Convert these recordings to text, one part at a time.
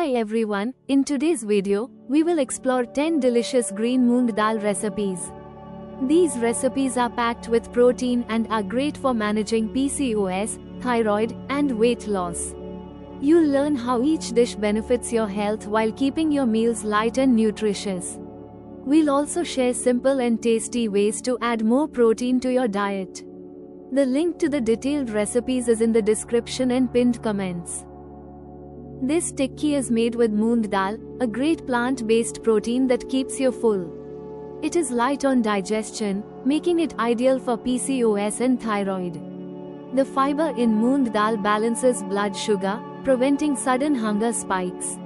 Hi everyone, in today's video, we will explore 10 delicious green moong dal recipes. These recipes are packed with protein and are great for managing PCOS, thyroid, and weight loss. You'll learn how each dish benefits your health while keeping your meals light and nutritious. We'll also share simple and tasty ways to add more protein to your diet. The link to the detailed recipes is in the description and pinned comments. This tikki is made with moong dal, a great plant-based protein that keeps you full. It is light on digestion, making it ideal for PCOS and thyroid. The fiber in moong dal balances blood sugar, preventing sudden hunger spikes.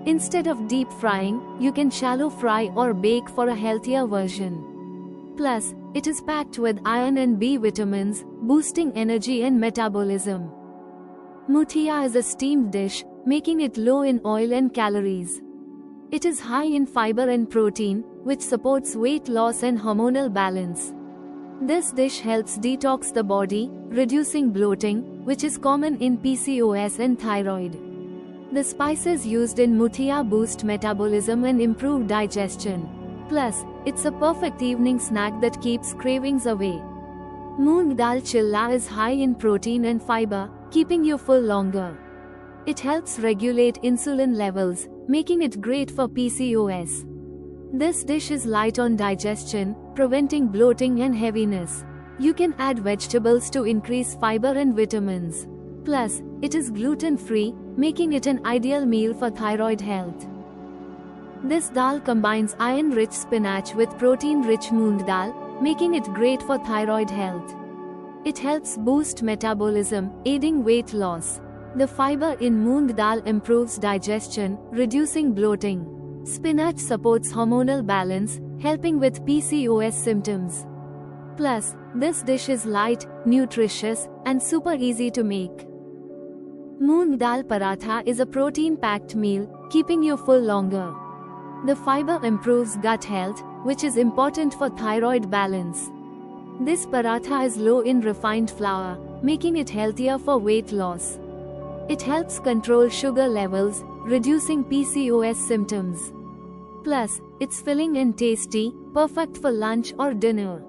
Instead of deep frying, you can shallow fry or bake for a healthier version. Plus, it is packed with iron and B vitamins, boosting energy and metabolism. Muthia is a steamed dish, making it low in oil and calories. It is high in fiber and protein, which supports weight loss and hormonal balance. This dish helps detox the body, reducing bloating, which is common in PCOS and thyroid. The spices used in muthia boost metabolism and improve digestion. Plus, it's a perfect evening snack that keeps cravings away. Moong dal chilla is high in protein and fiber, keeping you full longer. It helps regulate insulin levels, making it great for PCOS. This dish is light on digestion, preventing bloating and heaviness. You can add vegetables to increase fiber and vitamins. Plus, it is gluten-free, making it an ideal meal for thyroid health. This dal combines iron-rich spinach with protein-rich moong dal, making it great for thyroid health. It helps boost metabolism, aiding weight loss. The fiber in moong dal improves digestion, reducing bloating. Spinach supports hormonal balance, helping with PCOS symptoms. Plus, this dish is light, nutritious, and super easy to make. Moong dal paratha is a protein-packed meal, keeping you full longer. The fiber improves gut health, which is important for thyroid balance. This paratha is low in refined flour, making it healthier for weight loss. It helps control sugar levels, reducing PCOS symptoms. Plus, it's filling and tasty, perfect for lunch or dinner.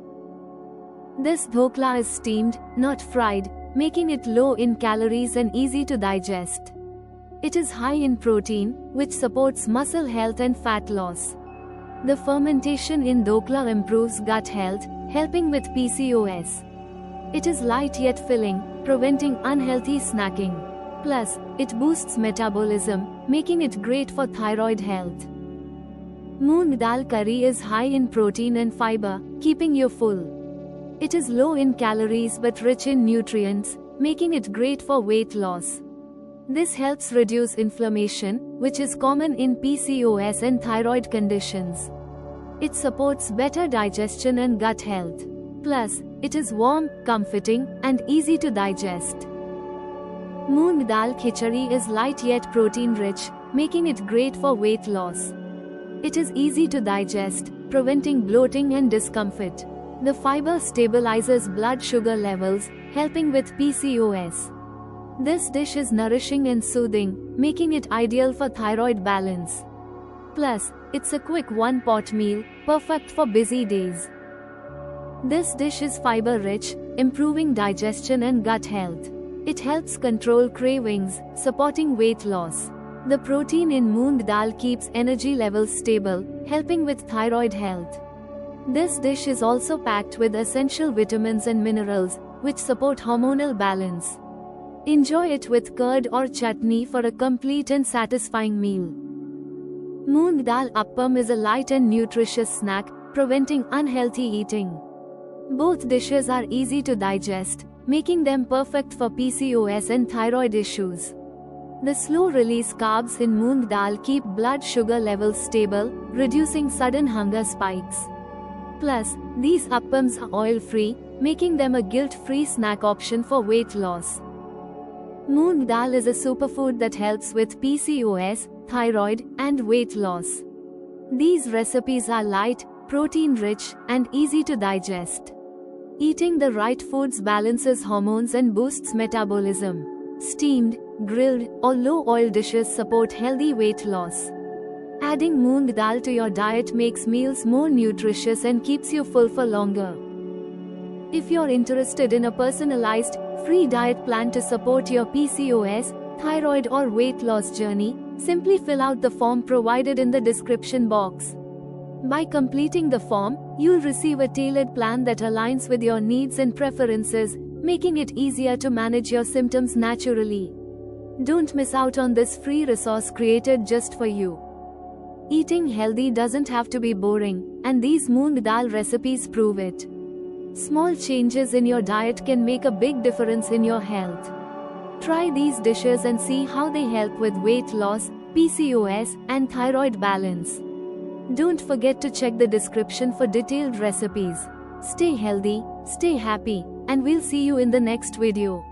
This dhokla is steamed, not fried, making it low in calories and easy to digest. It is high in protein, which supports muscle health and fat loss. The fermentation in dhokla improves gut health, helping with PCOS. It is light yet filling, preventing unhealthy snacking. Plus, it boosts metabolism, making it great for thyroid health. Moong dal curry is high in protein and fiber, keeping you full. It is low in calories but rich in nutrients, making it great for weight loss. This helps reduce inflammation, which is common in PCOS and thyroid conditions. It supports better digestion and gut health. Plus, it is warm, comforting, and easy to digest. Moong dal khichdi is light yet protein-rich, making it great for weight loss. It is easy to digest, preventing bloating and discomfort. The fiber stabilizes blood sugar levels, helping with PCOS. This dish is nourishing and soothing, making it ideal for thyroid balance. Plus, it's a quick one-pot meal, perfect for busy days. This dish is fiber-rich, improving digestion and gut health. It helps control cravings, supporting weight loss. The protein in moong dal keeps energy levels stable, helping with thyroid health. This dish is also packed with essential vitamins and minerals, which support hormonal balance. Enjoy it with curd or chutney for a complete and satisfying meal. Moong dal appam is a light and nutritious snack, preventing unhealthy eating. Both dishes are easy to digest, making them perfect for PCOS and thyroid issues. The slow-release carbs in moong dal keep blood sugar levels stable, reducing sudden hunger spikes. Plus, these appams are oil-free, making them a guilt-free snack option for weight loss. Moong dal is a superfood that helps with PCOS, thyroid, and weight loss. These recipes are light, protein-rich, and easy to digest. Eating the right foods balances hormones and boosts metabolism. Steamed, grilled, or low-oil dishes support healthy weight loss. Adding moong dal to your diet makes meals more nutritious and keeps you full for longer. If you're interested in a personalized, free diet plan to support your PCOS, thyroid or weight loss journey, simply fill out the form provided in the description box. By completing the form, you'll receive a tailored plan that aligns with your needs and preferences, making it easier to manage your symptoms naturally. Don't miss out on this free resource created just for you. Eating healthy doesn't have to be boring, and these moong dal recipes prove it. Small changes in your diet can make a big difference in your health. Try these dishes and see how they help with weight loss, PCOS, and thyroid balance. Don't forget to check the description for detailed recipes. Stay healthy, stay happy, and we'll see you in the next video.